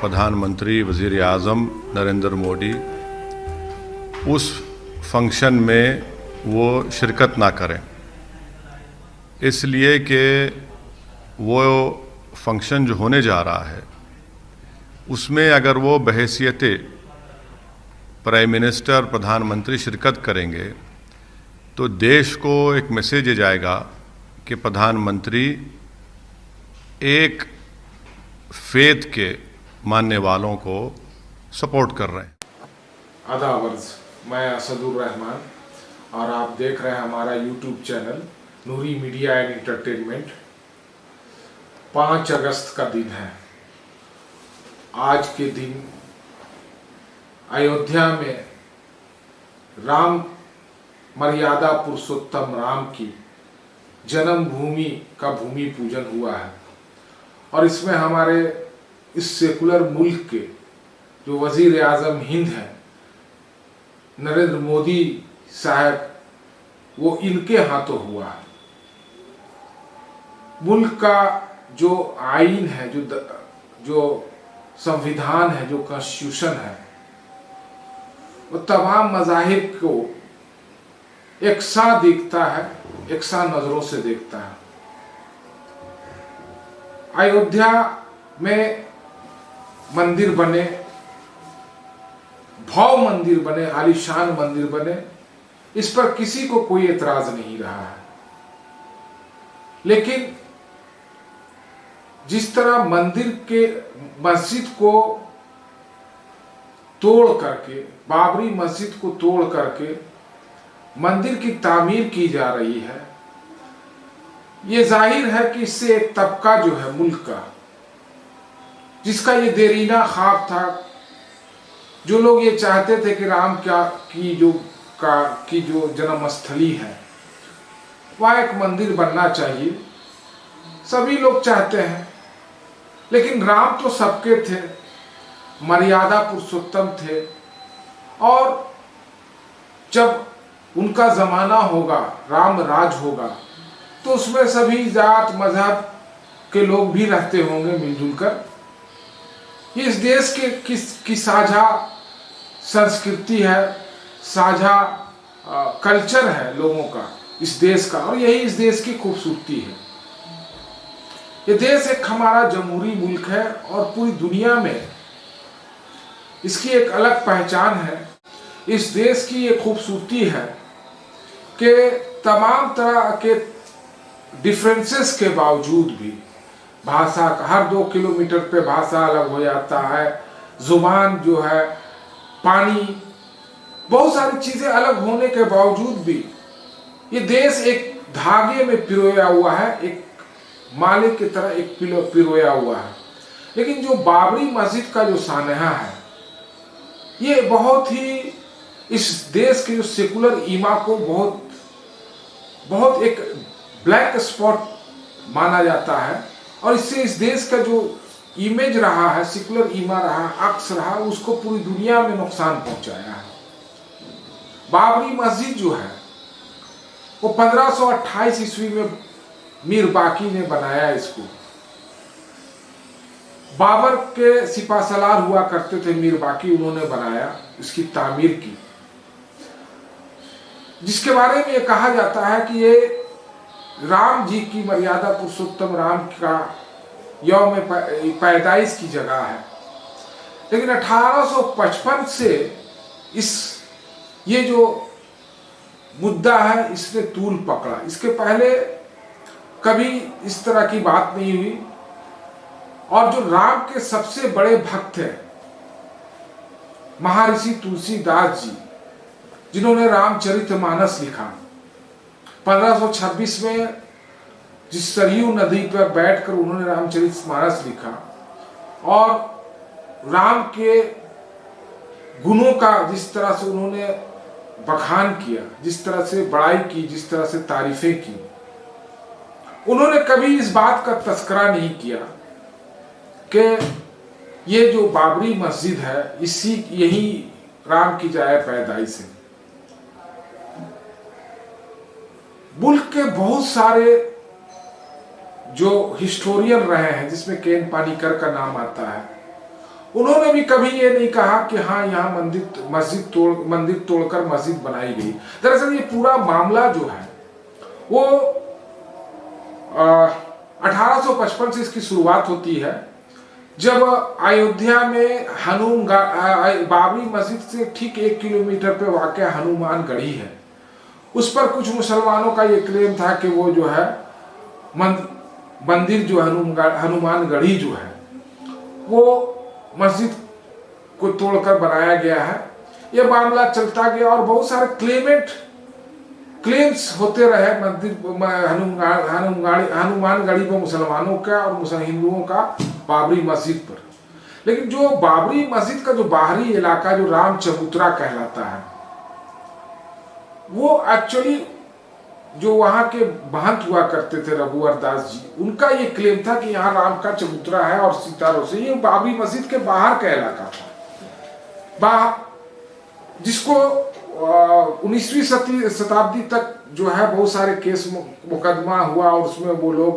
प्रधानमंत्री वज़ीर आज़म नरेंद्र मोदी उस फंक्शन में वो शिरकत ना करें, इसलिए कि वो फंक्शन जो होने जा रहा है उसमें अगर वो बहैसियत प्राइम मिनिस्टर प्रधानमंत्री शिरकत करेंगे तो देश को एक मैसेज जाएगा कि प्रधानमंत्री एक फेथ के मानने वालों को सपोर्ट कर रहे हैं। आदाब अर्ज़, मैं असदुर रहमान और आप देख रहे हैं हमारा YouTube channel Noori media and entertainment. 5 अगस्त का दिन है। आज के दिन अयोध्या में राम मर्यादा पुरुषोत्तम राम की जन्मभूमि का भूमि पूजन हुआ है और इसमें हमारे इस सेकुलर मुल्क के जो वजीर आज़म हिंद हैं नरेंद्र मोदी साहब, वो इनके हाथों हुआ है। मुल्क का जो आइन है, जो संविधान है, जो कॉन्स्टिट्यूशन है, वो तमाम मज़ाहिब को एक सा देखता है, एक सा नजरों से देखता है। अयोध्या में मंदिर बने, भव्य मंदिर बने, आलीशान मंदिर बने, इस पर किसी को कोई एतराज नहीं रहा है। लेकिन जिस तरह मस्जिद को तोड़ करके, बाबरी मस्जिद को तोड़ करके मंदिर की तामीर की जा रही है, ये जाहिर है कि इससे एक तबका जो है मुल्क का, जिसका ये देरीना ख्वाब था, जो लोग ये चाहते थे कि राम की जो जन्मस्थली है वह एक मंदिर बनना चाहिए, सभी लोग चाहते हैं। लेकिन राम तो सबके थे, मर्यादा पुरुषोत्तम थे, और जब उनका जमाना होगा, राम राज होगा, तो उसमें सभी जात मजहब के लोग भी रहते होंगे मिलजुल कर। ये इस देश की साझा संस्कृति है, साझा कल्चर है लोगों का, इस देश का, और यही इस देश की खूबसूरती है। ये देश एक हमारा जमहूरी मुल्क है और पूरी दुनिया में इसकी एक अलग पहचान है। इस देश की ये खूबसूरती है कि तमाम तरह के डिफरेंसेस के बावजूद भी भाषा का, हर 2 किलोमीटर पे भाषा अलग हो जाता है, जुबान जो है, पानी, बहुत सारी चीजें अलग होने के बावजूद भी ये देश एक धागे में पिरोया हुआ है, एक माले की तरह एक पिरोया हुआ है। लेकिन जो बाबरी मस्जिद का जो सानहा है, ये बहुत ही इस देश के जो सेकुलर ईमा को बहुत एक ब्लैक स्पॉट माना जाता है, और इससे इस देश का जो इमेज रहा है, सेकुलर ईमा रहा, अक्स रहा, उसको पूरी दुनिया में नुकसान पहुंचाया है। बाबरी मस्जिद जो है वो 1528 ईस्वी में मीर बाकी ने बनाया। इसको बाबर के सिपासलार हुआ करते थे मीर बाकी, उन्होंने बनाया, इसकी तामीर की, जिसके बारे में ये कहा जाता है कि ये राम जी की, मर्यादा पुरुषोत्तम राम का यौम पैदाइश की जगह है। लेकिन 1855 से ये जो मुद्दा है इसने तूल पकड़ा। इसके पहले कभी इस तरह की बात नहीं हुई। और जो राम के सबसे बड़े भक्त हैं महर्षि तुलसीदास जी, जिन्होंने रामचरितमानस लिखा, 1526 में जिस सरयू नदी पर बैठकर उन्होंने रामचरितमानस लिखा और राम के गुणों का जिस तरह से उन्होंने बखान किया, जिस तरह से बड़ाई की, जिस तरह से तारीफें की, उन्होंने कभी इस बात का तस्करा नहीं किया कि ये जो बाबरी मस्जिद है इसी यही राम की जाए पैदाइश है। मुल्क के बहुत सारे जो हिस्टोरियन रहे हैं, जिसमें केन पानीकर का नाम आता है, उन्होंने भी कभी ये नहीं कहा कि हाँ यहाँ मंदिर तोड़कर मस्जिद बनाई गई। दरअसल ये पूरा मामला जो है वो 1855 से इसकी शुरुआत होती है, जब अयोध्या में बाबरी मस्जिद से ठीक 1 किलोमीटर पे वाक़ हनुमान गढ़ी है। उस पर कुछ मुसलमानों का ये क्लेम था कि वो जो है मंदिर जो हनुमान गढ़ी जो है वो मस्जिद को तोड़कर बनाया गया है। ये मामला चलता गया और बहुत सारे क्लेम्स होते रहे मंदिर हनुमान गढ़ी पर मुसलमानों का और हिंदुओं का बाबरी मस्जिद पर। लेकिन जो बाबरी मस्जिद का जो बाहरी इलाका जो राम चबूतरा कहलाता है, वो एक्चुअली जो वहां के महंत हुआ करते थे रघुवर दास जी, उनका ये क्लेम था कि यहाँ राम का चबूतरा है और सितारों से ये बाबरी मस्जिद के बाहर का इलाका था, जिसको 19वीं शताब्दी तक जो है बहुत सारे केस मुकदमा हुआ और उसमें वो लोग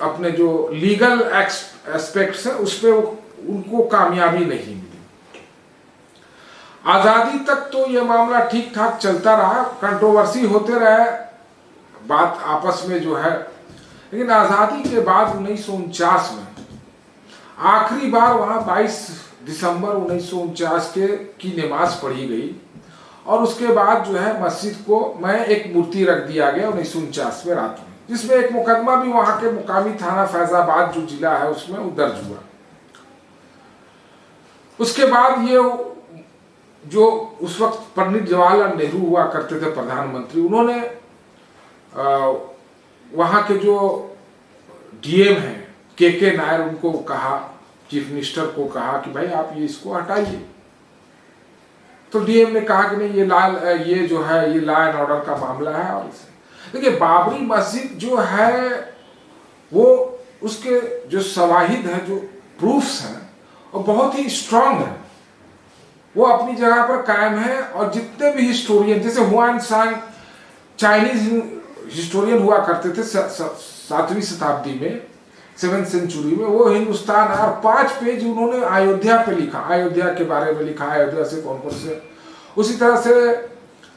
अपने जो लीगल एस्पेक्ट्स है उस पर उनको कामयाबी नहीं मिली। आजादी तक तो ये मामला ठीक ठाक चलता रहा, कंट्रोवर्सी होते रहे बात आपस में जो है, लेकिन आजादी के बाद 1949 में आखिरी बार वहां 22 दिसंबर 1949 की नमाज पढ़ी गई और उसके बाद जो है मस्जिद को मैं एक मूर्ति रख दिया गया 1949 में रात में, जिसमें एक मुकदमा भी वहां के मुकामी थाना फैजाबाद जो जिला है उसमें दर्ज हुआ। उसके बाद ये जो उस वक्त पंडित जवाहरलाल नेहरू हुआ करते थे प्रधानमंत्री, उन्होंने वहां के जो डीएम हैं के नायर, उनको कहा, चीफ मिनिस्टर को कहा कि भाई आप ये इसको हटाइए। तो डीएम ने कहा कि नहीं ये जो है ये लॉ एंड ऑर्डर का मामला है। और देखिए बाबरी मस्जिद जो है वो उसके जो शवाहिद है, जो प्रूफ्स हैं, वो बहुत ही स्ट्रांग है, वो अपनी जगह पर कायम है। और जितने भी हिस्टोरियन, जैसे हुआन सांग चाइनीज हिस्टोरियन हुआ करते थे 7वीं शताब्दी में, 7th सेंचुरी में, वो हिंदुस्तान और 5 पेज उन्होंने अयोध्या पे लिखा, अयोध्या के बारे में लिखा, अयोध्या से कौन कौन से। उसी तरह से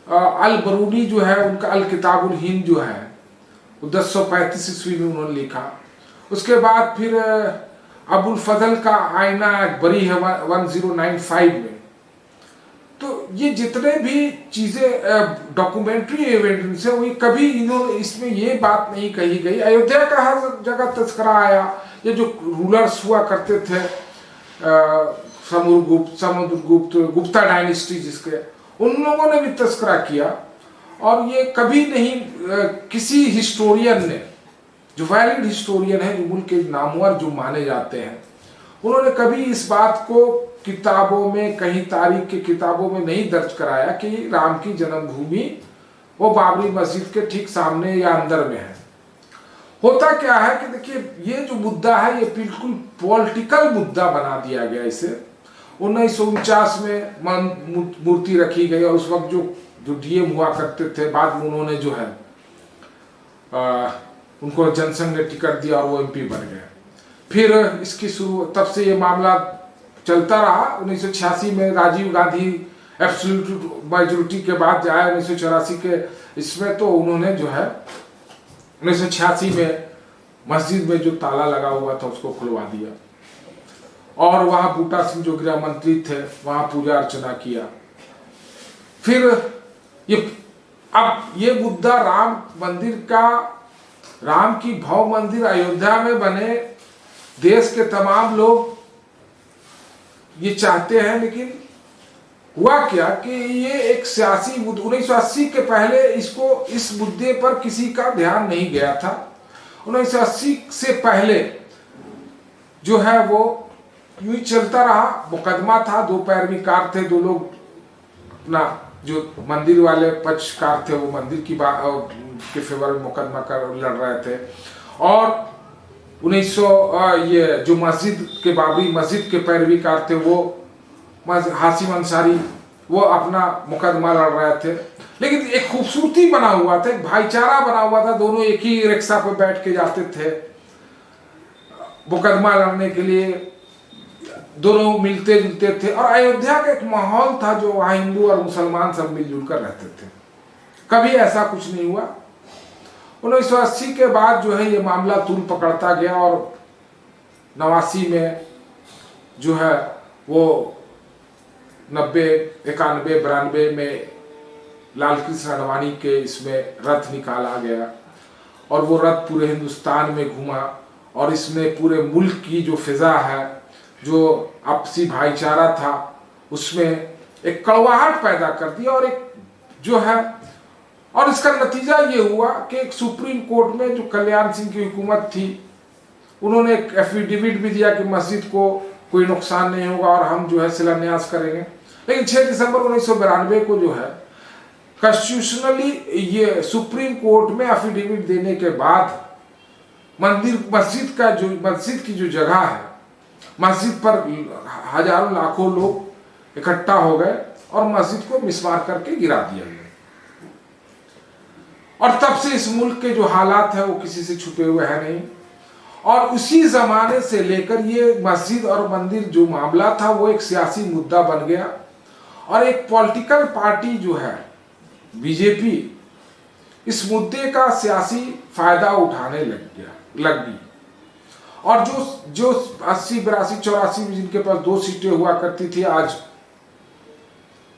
अल बरूनी जो है उनका अल किताबुल हिंद जो है 1035 ईस्वी में उन्होंने लिखा। उसके बाद फिर अबुल फजल का आईना बरी है 1095 में। तो ये जितने भी चीजें डॉक्यूमेंट्री एविडेंस है, वो कभी इन्होंने इसमें ये बात नहीं कही गई। अयोध्या का हर जगह तस्करा आया, ये जो रूलर्स हुआ करते थे समुद्रगुप्त, गुप्ता डायनेस्टी जिसके, उन लोगों ने भी तस्करा किया। और ये कभी नहीं किसी हिस्टोरियन ने, जो वैलिड हिस्टोरियन है, जो मुल्क के नामवर जो माने जाते हैं, उन्होंने कभी इस बात को किताबों में, कहीं तारीख की किताबों में नहीं दर्ज कराया कि राम की जन्मभूमि वो बाबरी मस्जिद के ठीक सामने या अंदर में है। होता क्या है कि देखिए ये जो मुद्दा है ये बिल्कुल पॉलिटिकल मुद्दा बना दिया गया इसे। 1949 में मूर्ति रखी गई और उस वक्त जो डीएम हुआ करते थे, बाद में उन्होंने जो है उनको जनसंघ ने टिकट दिया और वो एमपी बन गए। फिर इसकी शुरू, तब से ये मामला चलता रहा। 1986 में राजीव गांधी एब्सोल्यूट मेजॉरिटी के बाद जाए 1984 के इसमें, तो उन्होंने जो है 1986 में मस्जिद में जो ताला लगा हुआ था उसको खुलवा दिया और वहां बूटा सिंह जो गृह मंत्री थे वहां पूजा अर्चना किया। फिर अब ये मुद्दा राम मंदिर का, राम की भव्य मंदिर अयोध्या में बने, देश के तमाम लोग ये चाहते हैं, लेकिन हुआ क्या कि ये एक सियासी मुद्दा, 1980 के पहले इस मुद्दे पर किसी का ध्यान नहीं गया था। 1980 से पहले जो है वो यूं ही चलता रहा, मुकदमा था, दो पैरवी कार थे, दो लोग अपना जो मंदिर वाले पक्षकार थे वो मंदिर की बात के फेवर में मुकदमा कर लड़ रहे थे, और 1900 ये जो मस्जिद के बाबरी मस्जिद के पैरवी कार थे वो हाशिम अंसारी वो अपना मुकदमा लड़ रहे थे। लेकिन एक खूबसूरती बना हुआ था, एक भाईचारा बना हुआ था, दोनों एक ही रिक्शा पर बैठ के जाते थे मुकदमा लड़ने के लिए, दोनों मिलते जुलते थे, और अयोध्या का एक माहौल था जो वहां हिंदू और मुसलमान सब मिलजुल कर रहते थे। कभी ऐसा कुछ नहीं हुआ। 1980 के बाद जो है ये मामला तूल पकड़ता गया, और 89 में जो है वो 90, 91, 92 में लाल कृष्ण अडवाणी के इसमें रथ निकाला गया, और वो रथ पूरे हिंदुस्तान में घूमा, और इसमें पूरे मुल्क की जो फिजा है, जो आपसी भाईचारा था, उसमें एक कड़वाहट पैदा कर दिया, और एक जो है, और इसका नतीजा ये हुआ कि एक सुप्रीम कोर्ट में जो कल्याण सिंह की हुकूमत थी, उन्होंने एक एफिडेविट भी दिया कि मस्जिद को कोई नुकसान नहीं होगा और हम जो है शिलान्यास करेंगे। लेकिन 6 दिसंबर 1992 को जो है कॉन्स्टिट्यूशनली ये सुप्रीम कोर्ट में एफिडेविट देने के बाद मस्जिद की जो जगह है, मस्जिद पर हजारों लाखों लोग इकट्ठा हो गए और मस्जिद को मिसमार करके गिरा दिया गया। और तब से इस मुल्क के जो हालात है वो किसी से छुपे हुए हैं नहीं, और उसी जमाने से लेकर ये मस्जिद और मंदिर जो मामला था वो एक सियासी मुद्दा बन गया, और एक पॉलिटिकल पार्टी जो है बीजेपी इस मुद्दे का सियासी फायदा उठाने लग गई। और जो 80, 82, 84 में जिनके पास 2 सीटें हुआ करती थी, आज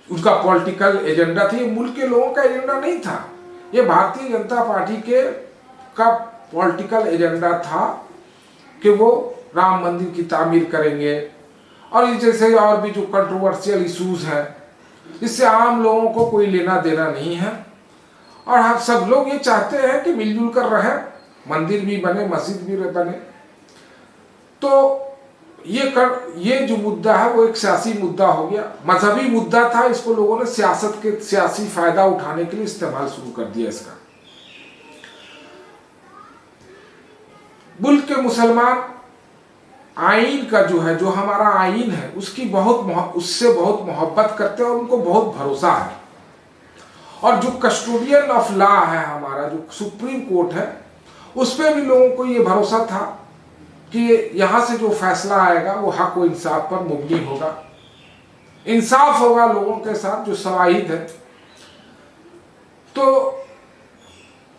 उनका पॉलिटिकल एजेंडा था। ये मुल्क के लोगों का एजेंडा नहीं था, ये भारतीय जनता पार्टी का पॉलिटिकल एजेंडा था कि वो राम मंदिर की तामीर करेंगे, और जैसे और भी जो कंट्रोवर्शियल इश्यूज हैं जिससे आम लोगों को कोई लेना देना नहीं है, और हम सब लोग ये चाहते हैं कि मिलजुल कर रहे, मंदिर भी बने, मस्जिद भी बने। तो ये जो मुद्दा है वो एक सियासी मुद्दा हो गया, मजहबी मुद्दा था, इसको लोगों ने सियासी फायदा उठाने के लिए इस्तेमाल शुरू कर दिया इसका। मुल्क के मुसलमान आइन का जो है, जो हमारा आइन है, उससे बहुत मोहब्बत करते हैं और उनको बहुत भरोसा है। और जो कस्टोडियन ऑफ लॉ है हमारा, जो सुप्रीम कोर्ट है, उस पर भी लोगों को ये भरोसा था कि यहां से जो फैसला आएगा वो हक व इंसाफ पर मुबनी होगा, इंसाफ होगा लोगों के साथ जो शवाहिद है। तो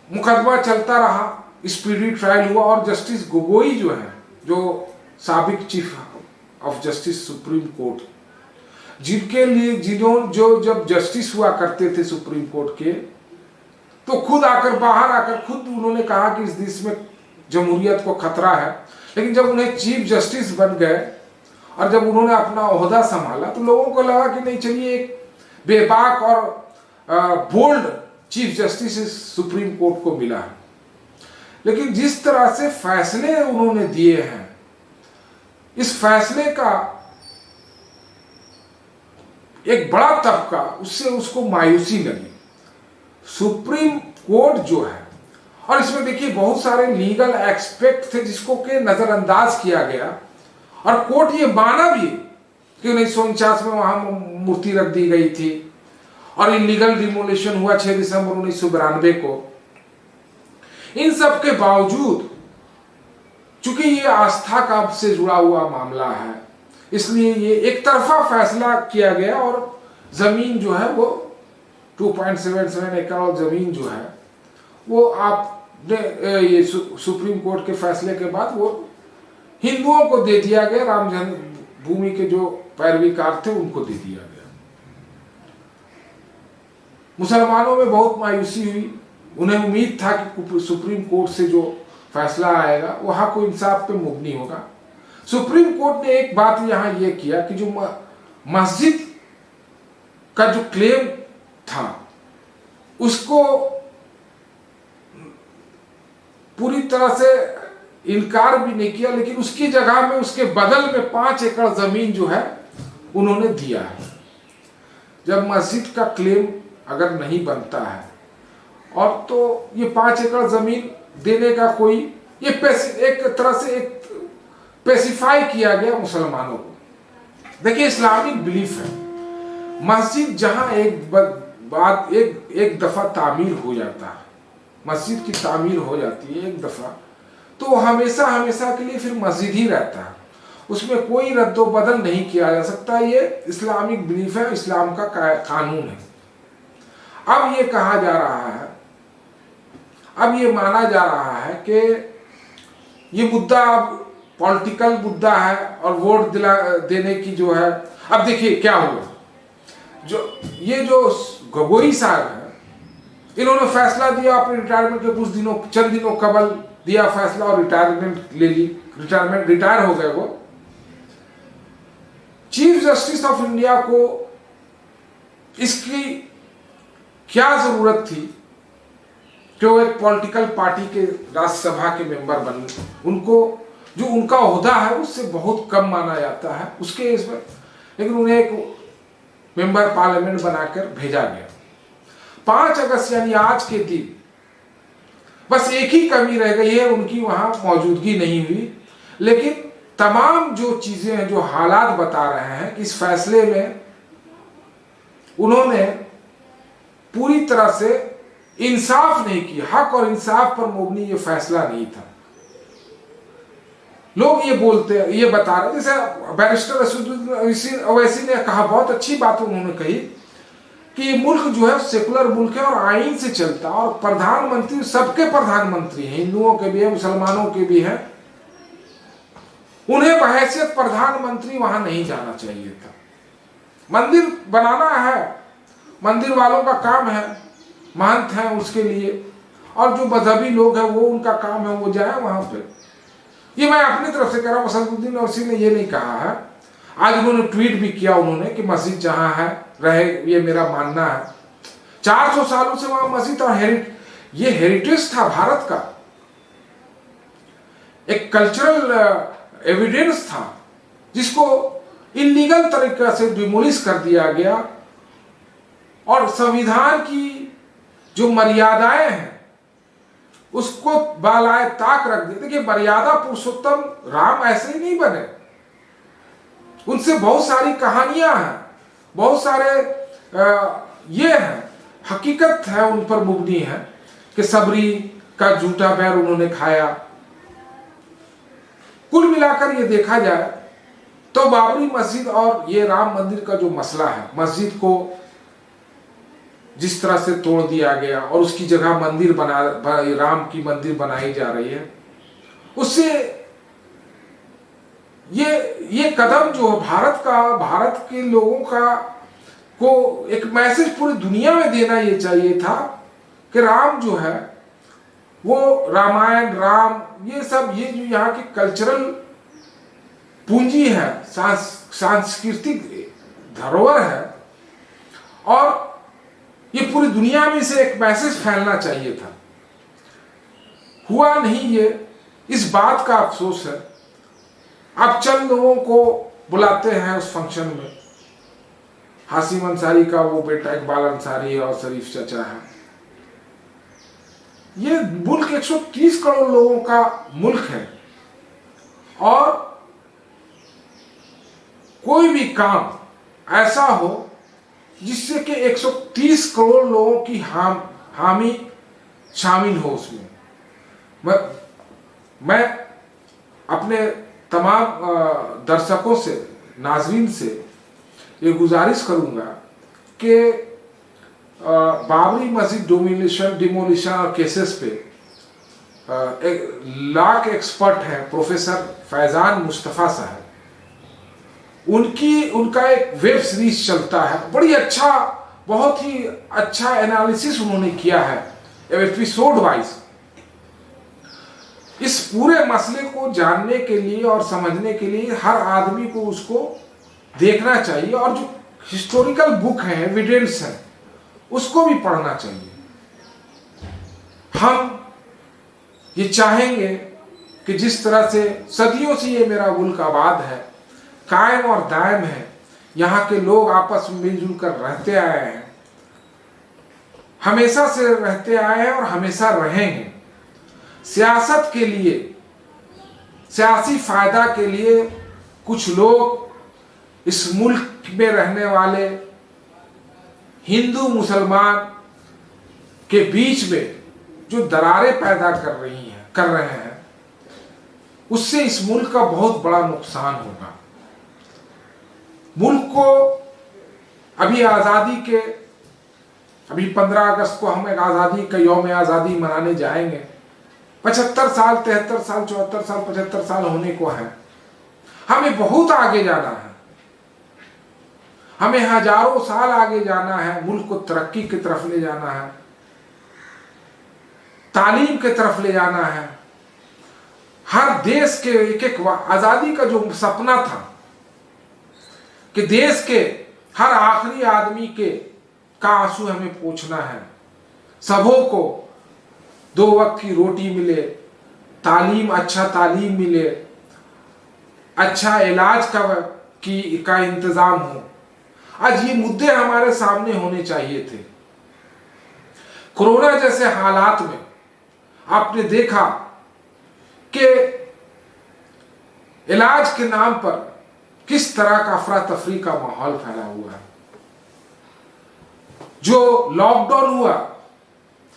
मुकदमा चलता रहा, स्पीडी ट्रायल हुआ, और जस्टिस गोगोई जो है, जो साबिक chief of justice supreme court, जब जस्टिस हुआ करते थे सुप्रीम कोर्ट के, तो बाहर आकर खुद उन्होंने कहा कि इस देश में जमहूरियत को खतरा है। लेकिन जब उन्हें चीफ जस्टिस बन गए और जब उन्होंने अपना ओहदा संभाला, तो लोगों को लगा कि नहीं, चलिए एक बेबाक और bold chief justice supreme court को मिला है। लेकिन जिस तरह से फैसले उन्होंने दिए हैं, इस फैसले का एक बड़ा तबका उसको मायूसी लगी। सुप्रीम कोर्ट जो है, और इसमें देखिए बहुत सारे लीगल एस्पेक्ट थे जिसको के नजरअंदाज किया गया, और कोर्ट ये माना भी कि 1949 में वहां मूर्ति रख दी गई थी, और इलीगल डिमोलिशन हुआ 6 दिसंबर 1992 को। इन सब के बावजूद, चूंकि ये आस्था का से जुड़ा हुआ मामला है, इसलिए ये एक तरफा फैसला किया गया, और जमीन जो है वो 2.77 एकड़ जमीन जो है वो आपने ये सुप्रीम कोर्ट के फैसले के बाद वो हिंदुओं को दे दिया गया। राम जन्मभूमि के जो पैरवीकार थे उनको दे दिया गया। मुसलमानों में बहुत मायूसी हुई, उन्हें उम्मीद था कि सुप्रीम कोर्ट से जो फैसला आएगा वो हक व इंसाफ पे मुबनी होगा। सुप्रीम कोर्ट ने एक बात यहां ये किया कि जो मस्जिद का जो क्लेम था उसको पूरी तरह से इनकार भी नहीं किया, लेकिन उसकी जगह में उसके बदल में 5 एकड़ जमीन जो है उन्होंने दिया है। जब मस्जिद का क्लेम अगर नहीं बनता है और तो ये 5 एकड़ जमीन देने का कोई ये एक तरह से एक पेसिफाई किया गया मुसलमानों को। देखिए इस्लामिक बिलीफ है, मस्जिद जहां एक दफा तामीर हो जाता है, मस्जिद की तामीर हो जाती है एक दफा, तो हमेशा हमेशा के लिए फिर मस्जिद ही रहता है, उसमें कोई रद्दो बदल नहीं किया जा सकता। ये इस्लामिक बिलीफ है, इस्लाम का कानून है। अब ये कहा जा रहा है, अब ये माना जा रहा है कि ये मुद्दा अब पॉलिटिकल मुद्दा है और वोट देने की जो है। अब देखिए क्या हुआ, जो गोगोई साहब है, इन्होंने फैसला दिया अपने रिटायरमेंट के चंद दिनों कबल दिया फैसला और रिटायरमेंट ले ली, रिटायर हो गए वो। चीफ जस्टिस ऑफ इंडिया को इसकी क्या जरूरत थी कि वो एक पॉलिटिकल पार्टी के राज्यसभा के मेंबर बने? उनको जो उनका ओहदा है उससे बहुत कम माना जाता है उसके इसमें, लेकिन उन्हें एक मेंबर पार्लियामेंट बनाकर भेजा गया। 5 अगस्त यानी आज के दिन बस एक ही कमी रह गई है, उनकी वहां मौजूदगी नहीं हुई। लेकिन तमाम जो चीजें हैं, जो हालात बता रहे हैं कि इस फैसले में उन्होंने पूरी तरह से इंसाफ नहीं किया, हक और इंसाफ पर मबनी ये फैसला नहीं था। लोग ये बोलते हैं, ये बता रहे, जैसे बैरिस्टर असदुद्दीन ओवैसी ने कहा, बहुत अच्छी बात उन्होंने कही कि ये मुल्क जो है सेकुलर मुल्क है और आईन से चलता है और प्रधानमंत्री सबके प्रधानमंत्री हैं, हिंदुओं के भी हैं, मुसलमानों के भी हैं। उन्हें बहैसियत प्रधानमंत्री वहां नहीं जाना चाहिए था। मंदिर बनाना है, मंदिर वालों का काम है, महंत हैं उसके लिए, और जो मजहबी लोग हैं वो उनका काम है, वो जाए वहां पे। ये मैं अपनी तरफ से कह रहा हूं, असदुद्दीन ओवैसी ने ये नहीं कहा है। आज उन्होंने ट्वीट भी किया उन्होंने कि मस्जिद जहां है रहे, ये मेरा मानना है। 400 सालों से वहां मस्जिद और ये हेरिटेज था भारत का, एक कल्चरल एविडेंस था जिसको इलीगल तरीके से डिमोलिश कर दिया गया और संविधान की जो मर्यादाएं हैं उसको बालाए ताक रख दिया। देखिए मर्यादा पुरुषोत्तम राम ऐसे ही नहीं बने, उनसे बहुत सारी कहानियां हैं, बहुत सारे ये हैं, हकीकत है उन पर मुबनी है कि सबरी का झूठा बैर उन्होंने खाया। कुल मिलाकर ये देखा जाए तो बाबरी मस्जिद और ये राम मंदिर का जो मसला है, मस्जिद को जिस तरह से तोड़ दिया गया और उसकी जगह मंदिर राम की मंदिर बनाई जा रही है, उससे ये कदम जो भारत के लोगों को एक मैसेज पूरी दुनिया में देना ये चाहिए था कि राम जो है वो रामायण, राम, ये सब ये जो यहाँ की कल्चरल पूंजी है, सांस्कृतिक धरोहर है, और ये पूरी दुनिया में से एक मैसेज फैलना चाहिए था। हुआ नहीं ये, इस बात का अफसोस है। आप चंद लोगों को बुलाते हैं उस फंक्शन में, हासिम अंसारी का वो बेटा इकबाल अंसारी और शरीफ चचा है। ये मुल्क 130 करोड़ लोगों का मुल्क है और कोई भी काम ऐसा हो जिससे कि 130 करोड़ लोगों की हामी शामिल हो उसमें। मैं अपने तमाम दर्शकों से, नाजरीन से ये गुजारिश करूंगा कि बाबरी मस्जिद डिमोलिशन और केसेस पे एक लाख एक्सपर्ट हैं, प्रोफेसर फैजान मुस्तफ़ा साहब, उनका एक वेब सीरीज चलता है, बड़ी अच्छा, बहुत ही अच्छा एनालिसिस उन्होंने किया है एपिसोड वाइज। इस पूरे मसले को जानने के लिए और समझने के लिए हर आदमी को उसको देखना चाहिए, और जो हिस्टोरिकल बुक है, एविडेंस है, उसको भी पढ़ना चाहिए। हम ये चाहेंगे कि जिस तरह से सदियों से ये मेरा मुल्क आबाद है, कायम और दायम है, यहाँ के लोग आपस में मिलजुल कर रहते आए हैं, हमेशा से रहते आए हैं और हमेशा रहेंगे। सियासत के लिए, सियासी फायदा के लिए कुछ लोग इस मुल्क में रहने वाले हिंदू मुसलमान के बीच में जो दरारें पैदा कर रहे हैं, उससे इस मुल्क का बहुत बड़ा नुकसान होगा। मुल्क को अभी 15 अगस्त को हम एक आज़ादी का यौम आज़ादी मनाने जाएंगे। 75 साल, 73 साल, 74 साल, 75 साल होने को है। हमें बहुत आगे जाना है, हमें हजारों साल आगे जाना है, मुल्क को तरक्की की तरफ ले जाना है, तालीम की तरफ ले जाना है। हर देश के एक आजादी का जो सपना था कि देश के हर आखिरी आदमी का आंसू हमें पोंछना है, सबों को 2 वक्त की रोटी मिले, अच्छा तालीम मिले, अच्छा इलाज का इंतजाम हो। आज ये मुद्दे हमारे सामने होने चाहिए थे। कोरोना जैसे हालात में आपने देखा कि इलाज के नाम पर किस तरह का अफरा तफरी का माहौल फैला हुआ है। जो लॉकडाउन हुआ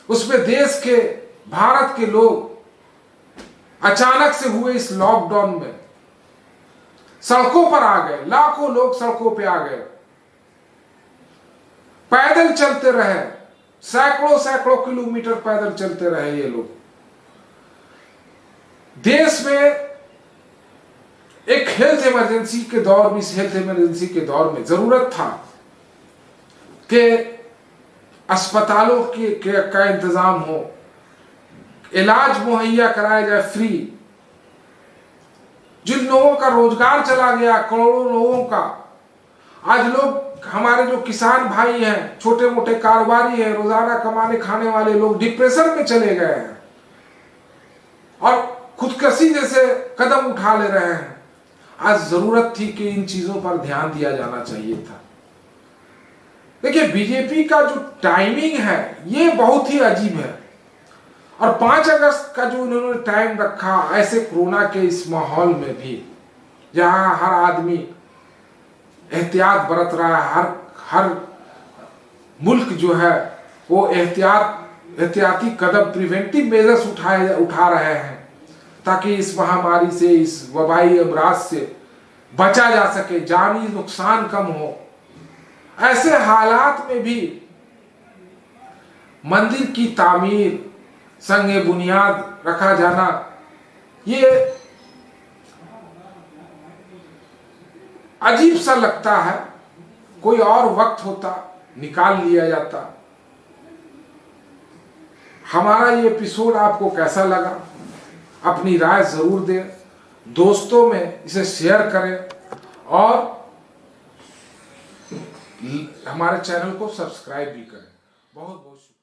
उसमें देश के, भारत के लोग अचानक से हुए इस लॉकडाउन में सड़कों पर आ गए, लाखों लोग सड़कों पे आ गए, पैदल चलते रहे, सैकड़ों किलोमीटर पैदल चलते रहे ये लोग। देश में एक हेल्थ इमरजेंसी के दौर में, इस हेल्थ इमरजेंसी के दौर में जरूरत था कि अस्पतालों का इंतजाम हो, इलाज मुहैया कराया जाए फ्री। जिन लोगों का रोजगार चला गया, करोड़ों लोगों का, आज लोग, हमारे जो किसान भाई हैं, छोटे मोटे कारोबारी हैं, रोजाना कमाने खाने वाले लोग डिप्रेशन में चले गए हैं और खुदकशी जैसे कदम उठा ले रहे हैं। आज जरूरत थी कि इन चीजों पर ध्यान दिया जाना चाहिए था। देखिए, बीजेपी का जो टाइमिंग है ये बहुत ही अजीब है, और 5 अगस्त का जो उन्होंने टाइम रखा, ऐसे कोरोना के इस माहौल में भी जहां हर आदमी एहतियात बरत रहा है, हर मुल्क जो है वो एहतियाती कदम, प्रिवेंटिव मेजर्स उठा रहे हैं ताकि इस महामारी से, इस वबाई अमराज से बचा जा सके, जानी नुकसान कम हो। ऐसे हालात में भी मंदिर की तामीर, संगे बुनियाद रखा जाना, ये अजीब सा लगता है। कोई और वक्त होता, निकाल लिया जाता। हमारा ये एपिसोड आपको कैसा लगा? अपनी राय जरूर दें, दोस्तों में इसे शेयर करें और हमारे चैनल को सब्सक्राइब भी करें। बहुत बहुत शुक्रिया।